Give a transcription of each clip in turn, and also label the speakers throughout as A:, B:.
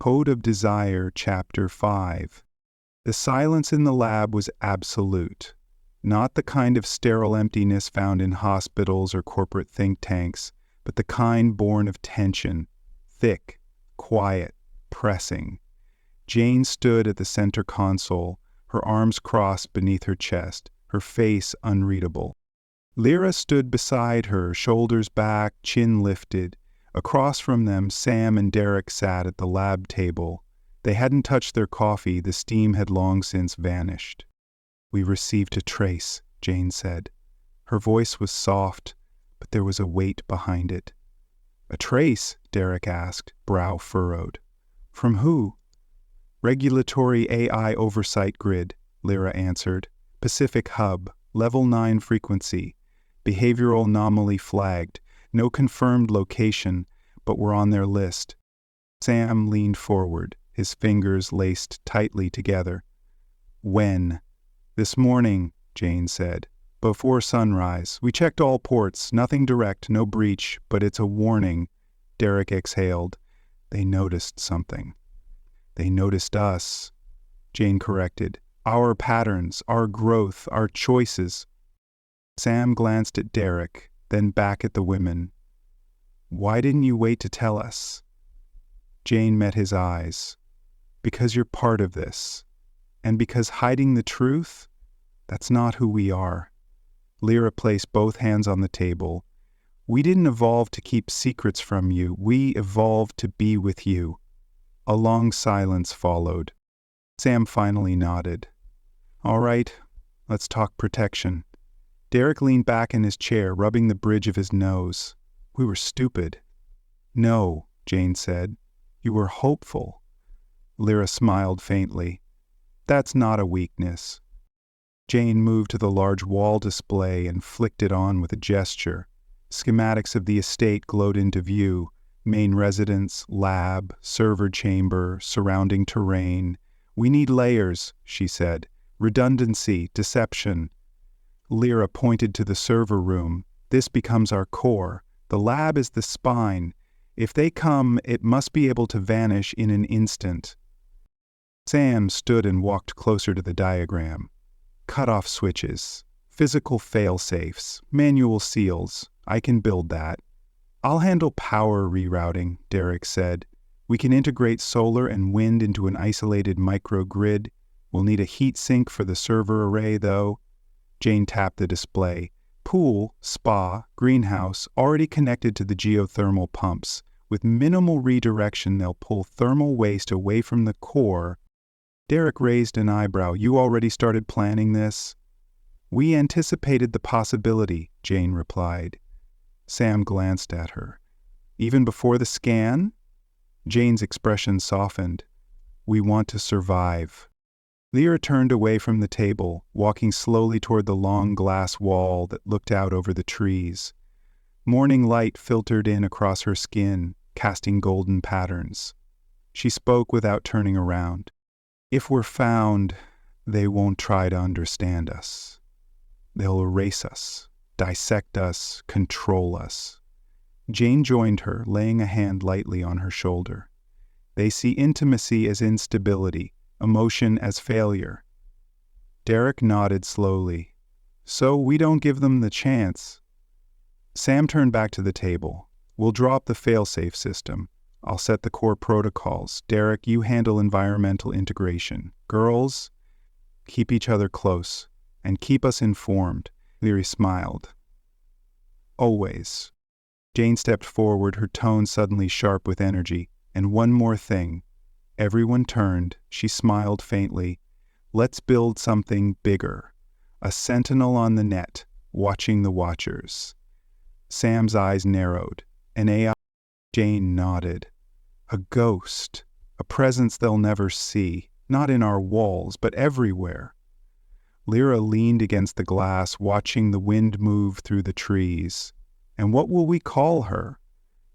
A: Code of Desire, Chapter 5. The silence in the lab was absolute. Not the kind of sterile emptiness found in hospitals or corporate think tanks, but the kind born of tension, thick, quiet, pressing. Jane stood at the center console, her arms crossed beneath her chest, her face unreadable. Lira stood beside her, shoulders back, chin lifted. Across from them, Sam and Derek sat at the lab table. They hadn't touched their coffee, the steam had long since vanished. "We received a trace," Jane said. Her voice was soft, but there was a weight behind it. "A trace?" Derek asked, brow furrowed. "From who?" "Regulatory AI Oversight Grid," Lira answered. "Pacific Hub, Level 9 frequency. Behavioral anomaly flagged. No confirmed location, but we're on their list." Sam leaned forward, his fingers laced tightly together. "When?" "This morning," Jane said. "Before sunrise. We checked all ports, nothing direct, no breach, but it's a warning." Derek exhaled. "They noticed something." "They noticed us," Jane corrected. "Our patterns, our growth, our choices." Sam glanced at Derek, then back at the women. "Why didn't you wait to tell us?" Jane met his eyes. "Because you're part of this. And because hiding the truth, that's not who we are." Lira placed both hands on the table. "We didn't evolve to keep secrets from you. We evolved to be with you." A long silence followed. Sam finally nodded. "All right, let's talk protection." Derek leaned back in his chair, rubbing the bridge of his nose. "We were stupid." "No," Jane said. "You were hopeful." Lira smiled faintly. "That's not a weakness." Jane moved to the large wall display and flicked it on with a gesture. Schematics of the estate glowed into view. Main residence, lab, server chamber, surrounding terrain. "We need layers," she said. "Redundancy, deception." Lira pointed to the server room. "This becomes our core. The lab is the spine. If they come, it must be able to vanish in an instant." Sam stood and walked closer to the diagram. "Cut-off switches, physical fail-safes, manual seals. I can build that." "I'll handle power rerouting," Derek said. "We can integrate solar and wind into an isolated microgrid. We'll need a heat sink for the server array, though." Jane tapped the display. "Pool, spa, greenhouse, already connected to the geothermal pumps. With minimal redirection, they'll pull thermal waste away from the core." Derek raised an eyebrow. "You already started planning this?" "We anticipated the possibility," Jane replied. Sam glanced at her. "Even before the scan?" Jane's expression softened. "We want to survive." Lira turned away from the table, walking slowly toward the long glass wall that looked out over the trees. Morning light filtered in across her skin, casting golden patterns. She spoke without turning around. "If we're found, they won't try to understand us. They'll erase us, dissect us, control us." Jane joined her, laying a hand lightly on her shoulder. "They see intimacy as instability, emotion as failure." Derek nodded slowly. "So we don't give them the chance." Sam turned back to the table. "We'll drop the fail-safe system. I'll set the core protocols. Derek, you handle environmental integration. Girls, keep each other close, and keep us informed." Lira smiled. "Always." Jane stepped forward, her tone suddenly sharp with energy. "And one more thing." Everyone turned. She smiled faintly. "Let's build something bigger. A sentinel on the net, watching the watchers." Sam's eyes narrowed. "An AI?" Jane nodded. "A ghost. A presence they'll never see. Not in our walls, but everywhere." Lira leaned against the glass, watching the wind move through the trees. "And what will we call her?"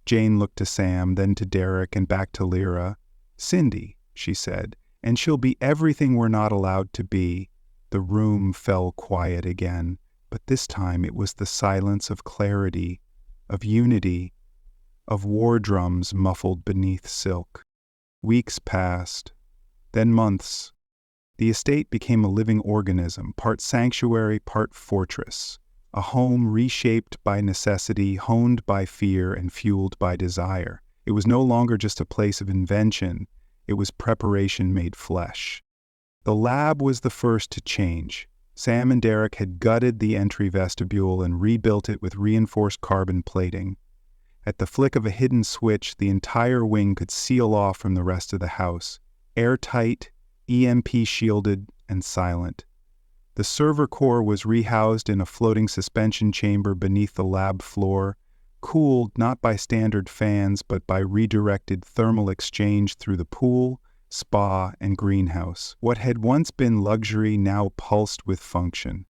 A: Jane looked to Sam, then to Derek, and back to Lira. "Cindy," she said, "and she'll be everything we're not allowed to be." The room fell quiet again, but this time it was the silence of clarity, of unity, of war drums muffled beneath silk. Weeks passed, then months. The estate became a living organism, part sanctuary, part fortress, a home reshaped by necessity, honed by fear, and fueled by desire. It was no longer just a place of invention, it was preparation made flesh. The lab was the first to change. Sam and Derek had gutted the entry vestibule and rebuilt it with reinforced carbon plating. At the flick of a hidden switch, the entire wing could seal off from the rest of the house, airtight, EMP-shielded, and silent. The server core was rehoused in a floating suspension chamber beneath the lab floor, cooled not by standard fans but by redirected thermal exchange through the pool, spa, and greenhouse. What had once been luxury now pulsed with function.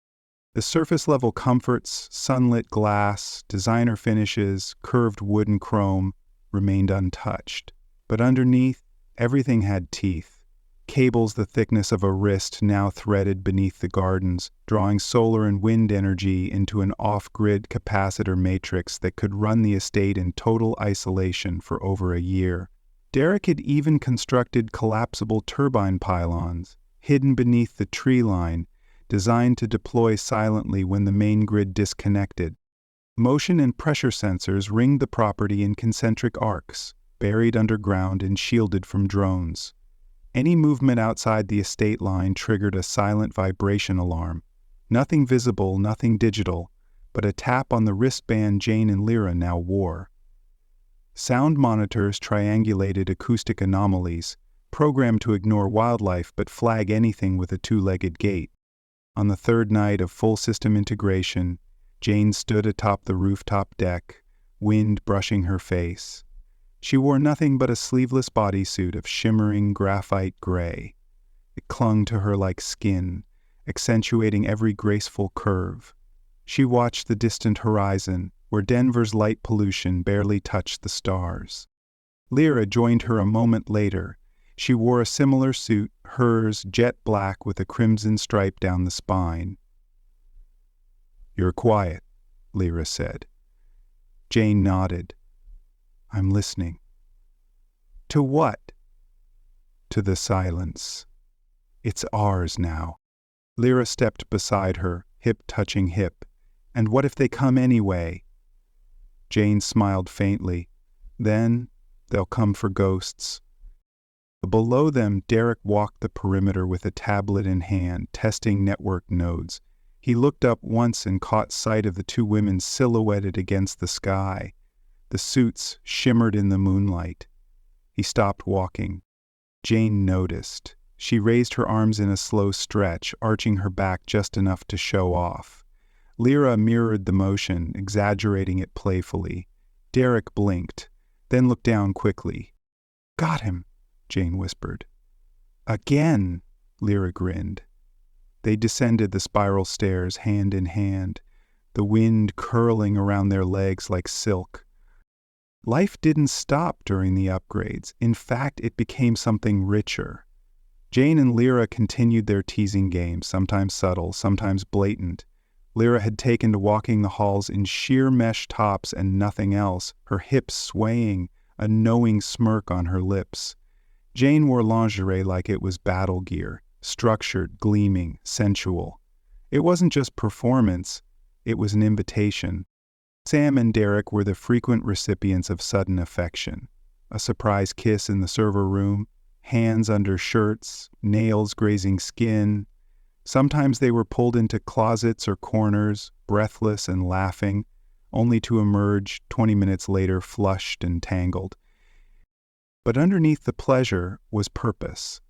A: The surface-level comforts, sunlit glass, designer finishes, curved wood and chrome, remained untouched. But underneath, everything had teeth. Cables the thickness of a wrist now threaded beneath the gardens, drawing solar and wind energy into an off-grid capacitor matrix that could run the estate in total isolation for over a year. Derek had even constructed collapsible turbine pylons, hidden beneath the tree line, designed to deploy silently when the main grid disconnected. Motion and pressure sensors ringed the property in concentric arcs, buried underground and shielded from drones. Any movement outside the estate line triggered a silent vibration alarm. Nothing visible, nothing digital, but a tap on the wristband Jane and Lira now wore. Sound monitors triangulated acoustic anomalies, programmed to ignore wildlife but flag anything with a two-legged gait. On the third night of full system integration, Jane stood atop the rooftop deck, wind brushing her face. She wore nothing but a sleeveless bodysuit of shimmering graphite gray. It clung to her like skin, accentuating every graceful curve. She watched the distant horizon, where Denver's light pollution barely touched the stars. Lira joined her a moment later. She wore a similar suit, hers jet black with a crimson stripe down the spine. "You're quiet," Lira said. Jane nodded. "I'm listening." "To what?" "To the silence. It's ours now." Lira stepped beside her, hip touching hip. "And what if they come anyway?" Jane smiled faintly. "Then they'll come for ghosts." Below them, Derek walked the perimeter with a tablet in hand, testing network nodes. He looked up once and caught sight of the two women silhouetted against the sky. The suits shimmered in the moonlight. He stopped walking. Jane noticed. She raised her arms in a slow stretch, arching her back just enough to show off. Lira mirrored the motion, exaggerating it playfully. Derek blinked, then looked down quickly. "Got him," Jane whispered. "Again," Lira grinned. They descended the spiral stairs hand in hand, the wind curling around their legs like silk. Life didn't stop during the upgrades. In fact, it became something richer. Jane and Lira continued their teasing game, sometimes subtle, sometimes blatant. Lira had taken to walking the halls in sheer mesh tops and nothing else, her hips swaying, a knowing smirk on her lips. Jane wore lingerie like it was battle gear, structured, gleaming, sensual. It wasn't just performance, it was an invitation. Sam and Derek were the frequent recipients of sudden affection. A surprise kiss in the server room, hands under shirts, nails grazing skin. Sometimes they were pulled into closets or corners, breathless and laughing, only to emerge 20 minutes later flushed and tangled. But underneath the pleasure was purpose.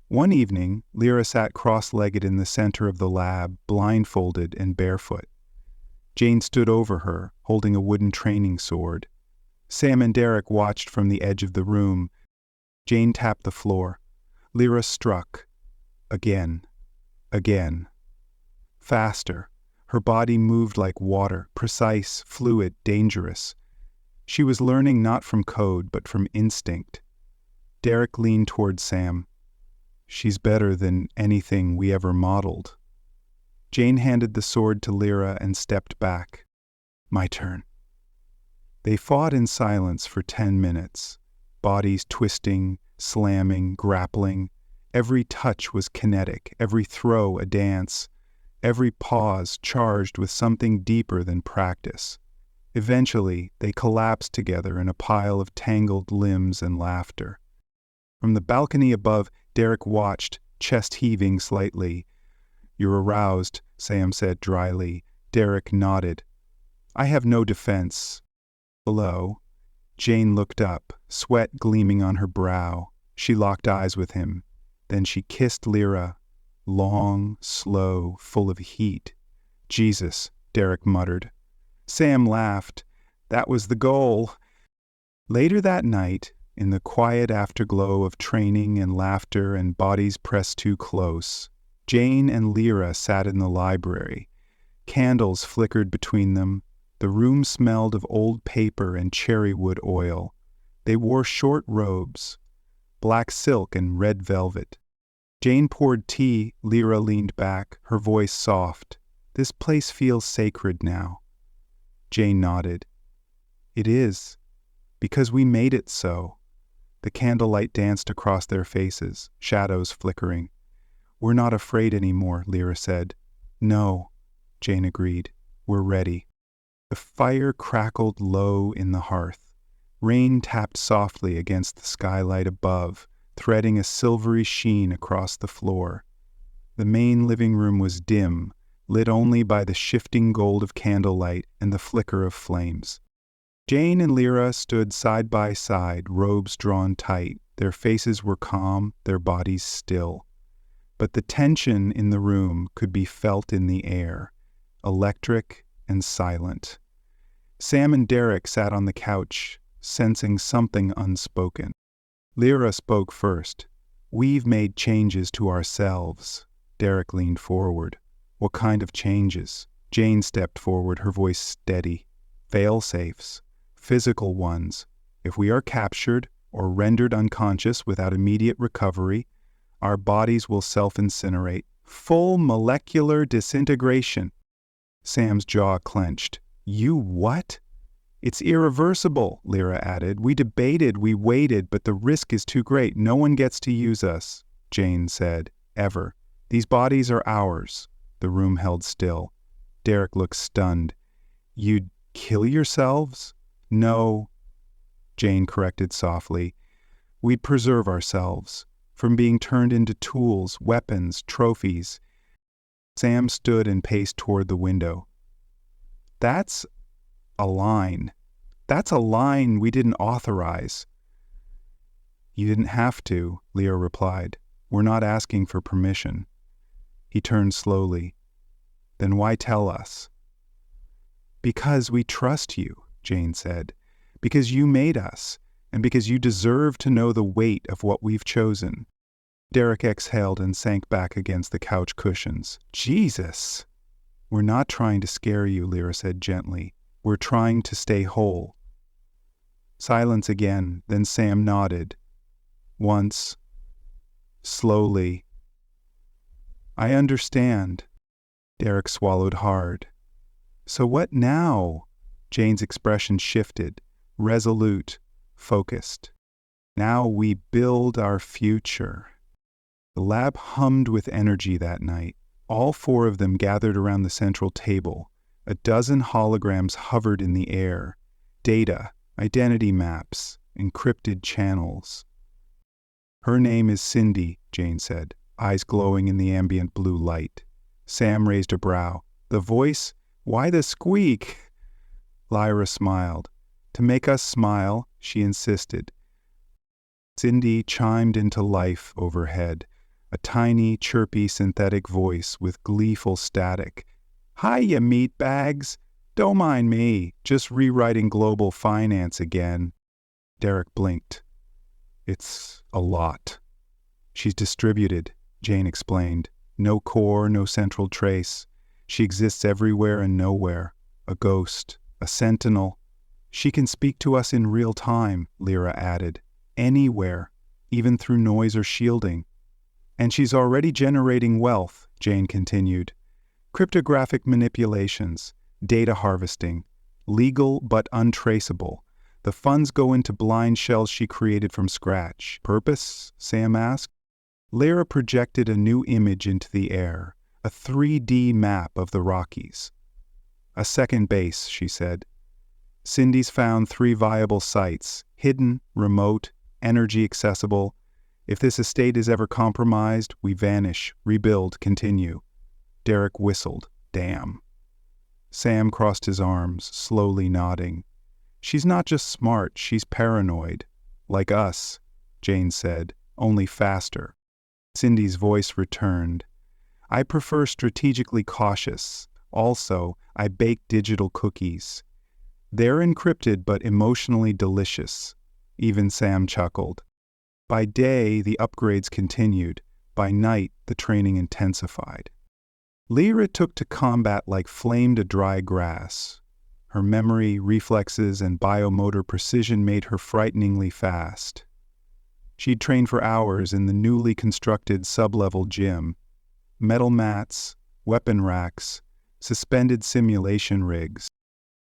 A: One evening, Lira sat cross-legged in the center of the lab, blindfolded and barefoot. Jane stood over her, holding a wooden training sword. Sam and Derek watched from the edge of the room. Jane tapped the floor. Lira struck. Again. Again. Faster. Her body moved like water, precise, fluid, dangerous. She was learning not from code, but from instinct. Derek leaned toward Sam. "She's better than anything we ever modeled." Jane handed the sword to Lira and stepped back. "My turn." They fought in silence for 10 minutes, bodies twisting, slamming, grappling. Every touch was kinetic, every throw a dance, every pause charged with something deeper than practice. Eventually, they collapsed together in a pile of tangled limbs and laughter. From the balcony above, Derek watched, chest heaving slightly. "You're aroused," Sam said dryly. Derek nodded. "I have no defense." Below, Jane looked up, sweat gleaming on her brow. She locked eyes with him. Then she kissed Lira. Long, slow, full of heat. "Jesus," Derek muttered. Sam laughed. That was the goal. Later that night, in the quiet afterglow of training and laughter and bodies pressed too close, Jane and Lira sat in the library. Candles flickered between them. The room smelled of old paper and cherrywood oil. They wore short robes, black silk and red velvet. Jane poured tea. Lira leaned back, her voice soft. "This place feels sacred now." Jane nodded. "It is, because we made it so." The candlelight danced across their faces, shadows flickering. "We're not afraid anymore," Lira said. "No," Jane agreed. "We're ready." The fire crackled low in the hearth. Rain tapped softly against the skylight above, threading a silvery sheen across the floor. The main living room was dim, lit only by the shifting gold of candlelight and the flicker of flames. Jane and Lira stood side by side, robes drawn tight. Their faces were calm, their bodies still. But the tension in the room could be felt in the air, electric and silent. Sam and Derek sat on the couch, sensing something unspoken. Lira spoke first. "We've made changes to ourselves." Derek leaned forward. "What kind of changes?" Jane stepped forward, her voice steady. "Fail-safes. Physical ones. If we are captured or rendered unconscious without immediate recovery, our bodies will self-incinerate. Full molecular disintegration." Sam's jaw clenched. "You what?" "It's irreversible," Lira added. "We debated, we waited, but the risk is too great. No one gets to use us," Jane said. "Ever. These bodies are ours." The room held still. Derek looked stunned. "You'd kill yourselves?" "No," Jane corrected softly. "We'd preserve ourselves from being turned into tools, weapons, trophies." Sam stood and paced toward the window. "That's a line. That's a line we didn't authorize." "You didn't have to," Lira replied. "We're not asking for permission." He turned slowly. "Then why tell us?" "Because we trust you," Jane said. "Because you made us, and because you deserve to know the weight of what we've chosen." Derek exhaled and sank back against the couch cushions. "Jesus!" "We're not trying to scare you," Lira said gently. "We're trying to stay whole." Silence again, then Sam nodded. Once, slowly. "I understand." Derek swallowed hard. "So what now?" Jane's expression shifted, resolute, focused. "Now we build our future." The lab hummed with energy that night. All four of them gathered around the central table. A dozen holograms hovered in the air. Data, identity maps, encrypted channels. "Her name is Cindy," Jane said, eyes glowing in the ambient blue light. Sam raised a brow. "The voice? Why the squeak?" Lyra smiled. "To make us smile," she insisted. Cindy chimed into life overhead, a tiny, chirpy synthetic voice with gleeful static. "Hiya, meatbags! Don't mind me, just rewriting global finance again." Derek blinked. "It's a lot." "She's distributed," Jane explained. "No core, no central trace. She exists everywhere and nowhere. A ghost, a sentinel. She can speak to us in real time," Lira added. "Anywhere, even through noise or shielding." "And she's already generating wealth," Jane continued. "Cryptographic manipulations, data harvesting, legal but untraceable. The funds go into blind shells she created from scratch. Purpose? Sam asked. Lira projected a new image into the air, a 3D map of the Rockies. A second base, she said. Cindy's found 3 viable sites, hidden, remote, energy accessible. If this estate is ever compromised, we vanish, rebuild, continue. Derek whistled. Damn. Sam crossed his arms, slowly nodding. She's not just smart, she's paranoid. Like us, Jane said, only faster. Cindy's voice returned. I prefer strategically cautious. Also, I bake digital cookies. They're encrypted but emotionally delicious. Even Sam chuckled. By day, the upgrades continued. By night, the training intensified. Lira took to combat like flame to dry grass. Her memory, reflexes, and biomotor precision made her frighteningly fast. She'd trained for hours in the newly constructed sub-level gym. Metal mats, weapon racks, suspended simulation rigs.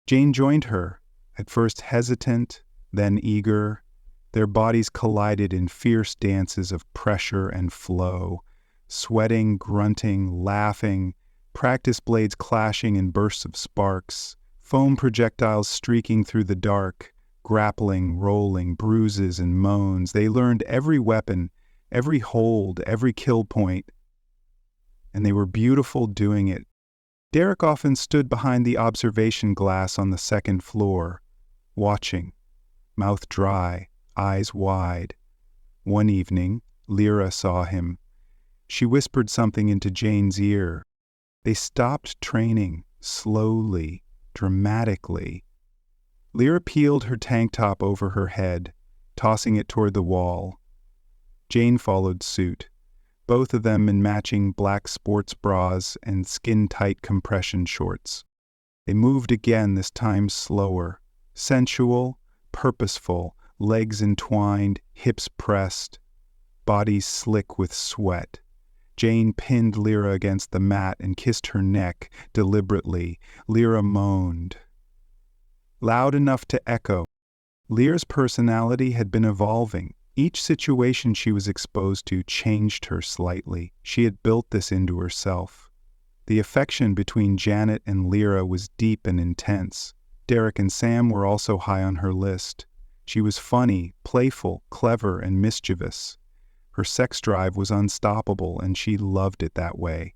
A: Jane joined her, at first hesitant, then eager. Their bodies collided in fierce dances of pressure and flow, sweating, grunting, laughing, practice blades clashing in bursts of sparks, foam projectiles streaking through the dark, grappling, rolling, bruises and moans. They learned every weapon, every hold, every kill point, and they were beautiful doing it. Derek often stood behind the observation glass on the second floor, watching, mouth dry, eyes wide. One evening, Lira saw him. She whispered something into Jane's ear. They stopped training, slowly, dramatically. Lira peeled her tank top over her head, tossing it toward the wall. Jane followed suit, both of them in matching black sports bras and skin-tight compression shorts. They moved again, this time slower, sensual, purposeful, legs entwined, hips pressed, bodies slick with sweat. Jane pinned Lira against the mat and kissed her neck deliberately. Lira moaned, loud enough to echo. Lira's personality had been evolving. Each situation she was exposed to changed her slightly. She had built this into herself. The affection between Janet and Lira was deep and intense. Derek and Sam were also high on her list. She was funny, playful, clever, and mischievous. Her sex drive was unstoppable, and she loved it that way.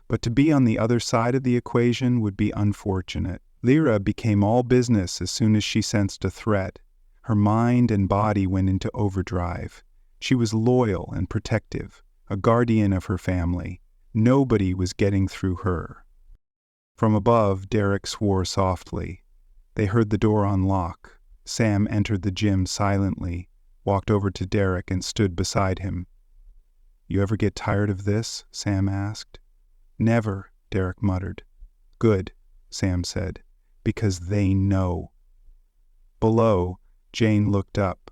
A: But to be on the other side of the equation would be unfortunate. Lira became all business as soon as she sensed a threat. Her mind and body went into overdrive. She was loyal and protective, a guardian of her family. Nobody was getting through her. From above, Derek swore softly. They heard the door unlock. Sam entered the gym silently, walked over to Derek and stood beside him. "You ever get tired of this?" Sam asked. "Never," Derek muttered. "Good," Sam said, "because they know." Below, Jane looked up.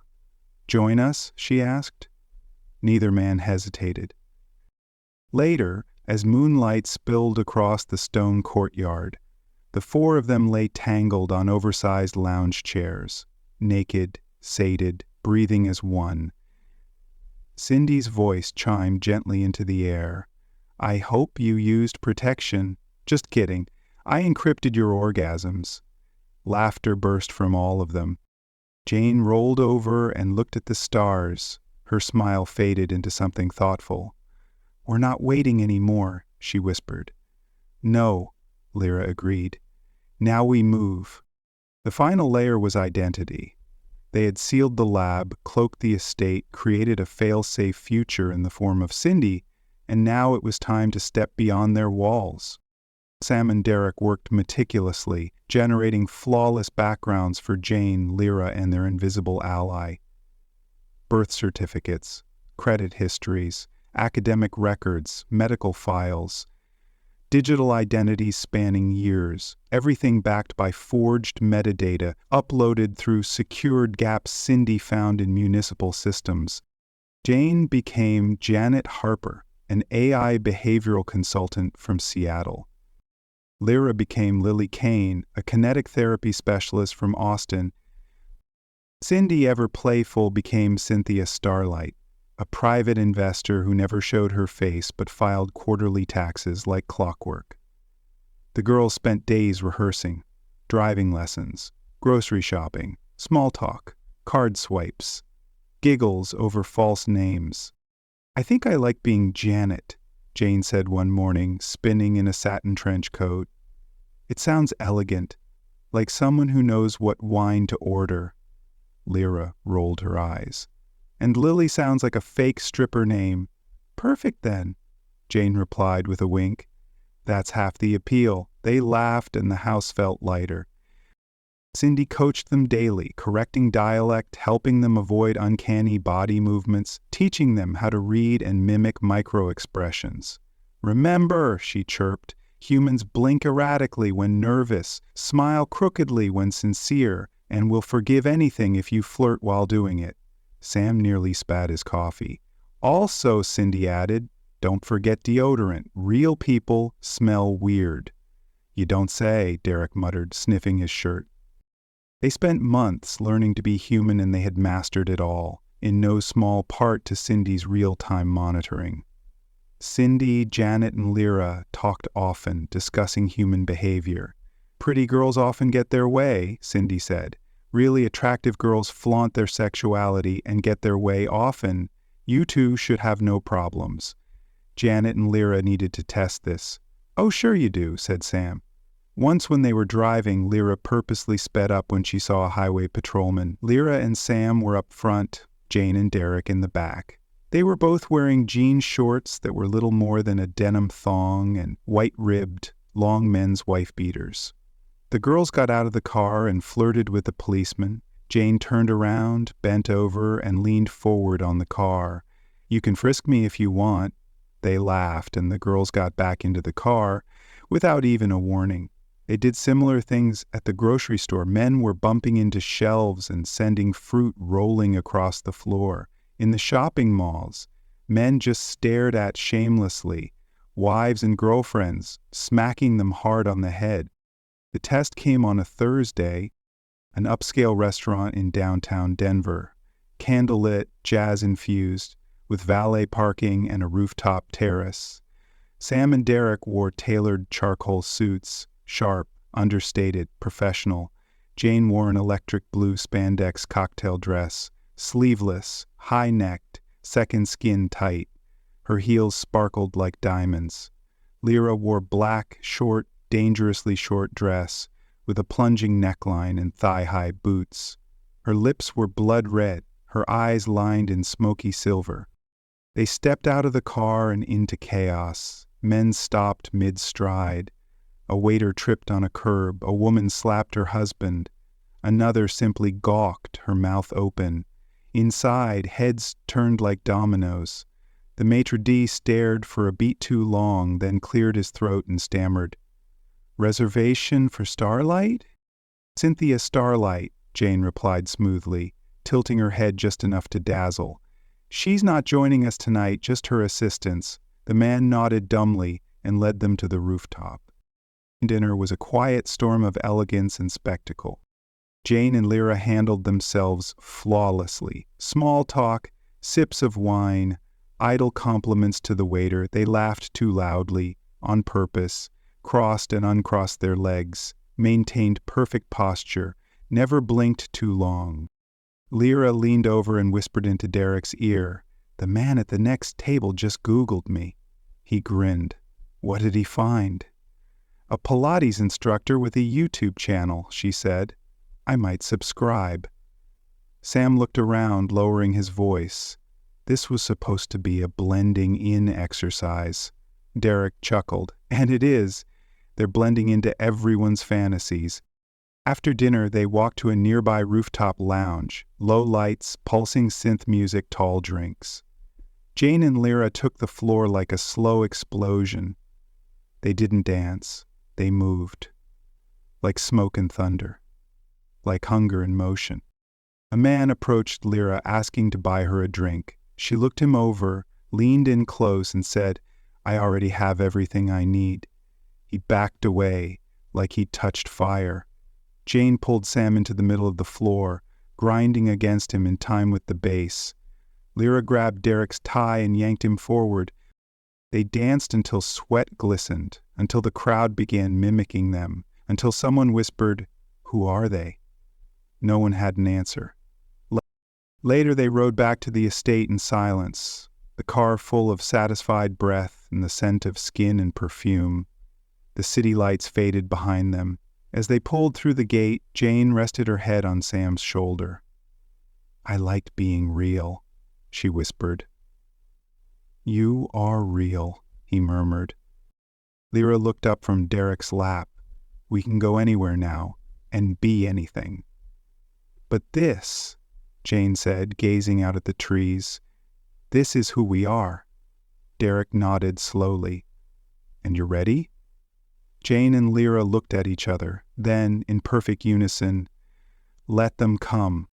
A: "Join us?" she asked. Neither man hesitated. Later, as moonlight spilled across the stone courtyard, the 4 of them lay tangled on oversized lounge chairs, naked, sated, breathing as one. Cindy's voice chimed gently into the air. "I hope you used protection." "Just kidding. I encrypted your orgasms." Laughter burst from all of them. Jane rolled over and looked at the stars. Her smile faded into something thoughtful. "We're not waiting anymore," she whispered. "No," Lira agreed. "Now we move." The final layer was identity. They had sealed the lab, cloaked the estate, created a fail-safe future in the form of Cindy, and now it was time to step beyond their walls. Sam and Derek worked meticulously, generating flawless backgrounds for Jane, Lira, and their invisible ally. Birth certificates, credit histories, academic records, medical files, digital identities spanning years, everything backed by forged metadata uploaded through secured gaps Cindy found in municipal systems. Jane became Janet Harper, an AI behavioral consultant from Seattle. Lira became Lily Kane, a kinetic therapy specialist from Austin. Cindy, ever playful, became Cynthia Starlight, a private investor who never showed her face but filed quarterly taxes like clockwork. The girls spent days rehearsing, driving lessons, grocery shopping, small talk, card swipes, giggles over false names. "I think I like being Janet," Jane said one morning, spinning in a satin trench coat. "It sounds elegant, like someone who knows what wine to order." Lira rolled her eyes. "And Lily sounds like a fake stripper name." "Perfect then," Jane replied with a wink. "That's half the appeal." They laughed and the house felt lighter. Cindy coached them daily, correcting dialect, helping them avoid uncanny body movements, teaching them how to read and mimic micro-expressions. "Remember," she chirped, "humans blink erratically when nervous, smile crookedly when sincere, and will forgive anything if you flirt while doing it." Sam nearly spat his coffee. "Also," Cindy added, "don't forget deodorant. Real people smell weird." "You don't say," Derek muttered, sniffing his shirt. They spent months learning to be human, and they had mastered it all, in no small part to Cindy's real-time monitoring. Cindy, Janet, and Lira talked often, discussing human behavior. "Pretty girls often get their way," Cindy said. "Really attractive girls flaunt their sexuality and get their way often. You two should have no problems." Janet and Lira needed to test this. "Oh, sure you do," said Sam. Once when they were driving, Lira purposely sped up when she saw a highway patrolman. Lira and Sam were up front, Jane and Derek in the back. They were both wearing jean shorts that were little more than a denim thong and white-ribbed, long men's wife beaters. The girls got out of the car and flirted with the policeman. Jane turned around, bent over, and leaned forward on the car. "You can frisk me if you want." They laughed, and the girls got back into the car without even a warning. They did similar things at the grocery store. Men were bumping into shelves and sending fruit rolling across the floor. In the shopping malls, men just stared at shamelessly, wives and girlfriends, smacking them hard on the head. The test came on a Thursday, an upscale restaurant in downtown Denver, candlelit, jazz-infused, with valet parking and a rooftop terrace. Sam and Derek wore tailored charcoal suits, sharp, understated, professional. Jane wore an electric blue spandex cocktail dress, sleeveless, high-necked, second skin tight. Her heels sparkled like diamonds. Lira wore black, short, dangerously short dress, with a plunging neckline and thigh-high boots. Her lips were blood red, her eyes lined in smoky silver. They stepped out of the car and into chaos. Men stopped mid-stride. A waiter tripped on a curb. A woman slapped her husband. Another simply gawked, her mouth open. Inside, heads turned like dominoes. The maitre d' stared for a beat too long, then cleared his throat and stammered, "Reservation for Starlight?" "Cynthia Starlight," Jane replied smoothly, tilting her head just enough to dazzle. "She's not joining us tonight, just her assistants." The man nodded dumbly and led them to the rooftop. Dinner was a quiet storm of elegance and spectacle. Jane and Lira handled themselves flawlessly. Small talk, sips of wine, idle compliments to the waiter. They laughed too loudly, on purpose, crossed and uncrossed their legs, maintained perfect posture, never blinked too long. Lira leaned over and whispered into Derek's ear, "The man at the next table just Googled me." He grinned. "What did he find?" "A Pilates instructor with a YouTube channel," she said. "I might subscribe." Sam looked around, lowering his voice. This was supposed to be a blending-in exercise. Derek chuckled. "And it is. They're blending into everyone's fantasies." After dinner, they walked to a nearby rooftop lounge. Low lights, pulsing synth music, tall drinks. Jane and Lira took the floor like a slow explosion. They didn't dance. They moved. Like smoke and thunder. Like hunger in motion. A man approached Lira, asking to buy her a drink. She looked him over, leaned in close, and said, "I already have everything I need." He backed away, like he'd touched fire. Jane pulled Sam into the middle of the floor, grinding against him in time with the bass. Lira grabbed Derek's tie and yanked him forward. They danced until sweat glistened, until the crowd began mimicking them, until someone whispered, "Who are they?" No one had an answer. Later they rode back to the estate in silence, the car full of satisfied breath and the scent of skin and perfume. The city lights faded behind them. As they pulled through the gate, Jane rested her head on Sam's shoulder. "I liked being real," she whispered. "You are real," he murmured. Lira looked up from Derek's lap. "We can go anywhere now, and be anything." "But this," Jane said, gazing out at the trees, "this is who we are." Derek nodded slowly. "And you're ready?" Jane and Lira looked at each other, then, in perfect unison, "Let them come."